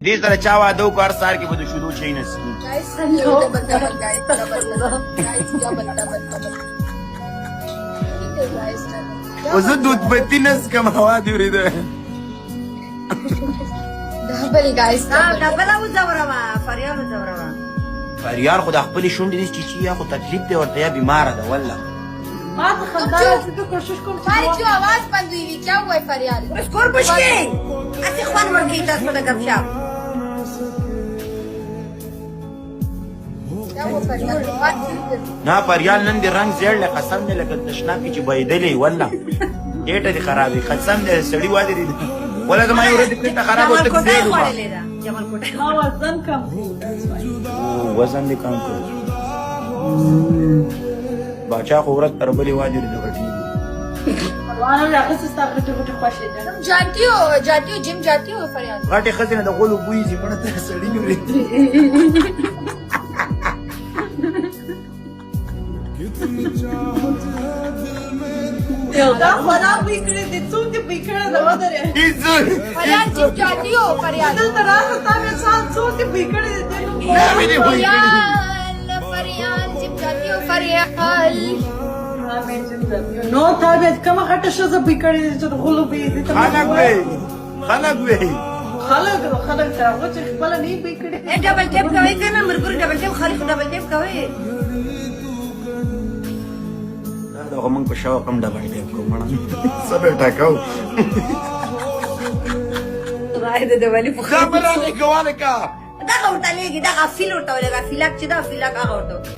دې سره چا واده وکړ هر سهار کې به د شیدو چای نه څښي خو زه دود بتي نه څکم هوا دې ورېده فریال خو د خپلې شونډې دې چیچي یا خو تکلیف دی ورته یا بیماره ده والله ما تو خندا راځي ته کوشش کوم हमारी जो आवाज बंद हुई क्या हुआ है फरियाद स्कोर पुश के ऐसे خوان ورکی تاسو ته گپشپ क्या हुआ फरियाद نه فریال نن دې رنګ زیړ له قسم دې لکه تشناب کې چې بهېدلې والله ډېټه دې خرابې قسم دې سړي واده دې ولا زما یو ورځ دې خراب وته جمال دې کوټه خوړلې ده جمال کوټه ما وزن کم وزن دې کم کړ باچا خو ورځ تر بلې واده دې غټي وانا راغله ستا غټه غټه خوښه ده तुम जाती हो जिम जाती हो फरियाद غټه خزینه د غولو بوی زی پړه ته سړی نو دا خلا بکړه دې څو دې بکړه دا ودره फरियाद जिम जाती हो फरियाद دلته راځه تا مې څو دې بکړه دې फरियाद जिम जाती हो फरियाद نو تا به کومه غټه شزه بکړه دې چې غلو به دې خلک ته هغه چې خپل نه بکړه ډبل ټیپ کوي کنه مرګور ډبل ټیپ خالي ډبل ټیپ کوي دا موږ په شاو کم ډبل ټیپ کوم نه سبه ټاکاو راځي د دیوالي په خبره نه کوله کا دا ورته لګي دا غفیل ورته لګا فیلاک چې دا فیلاک هغه ورته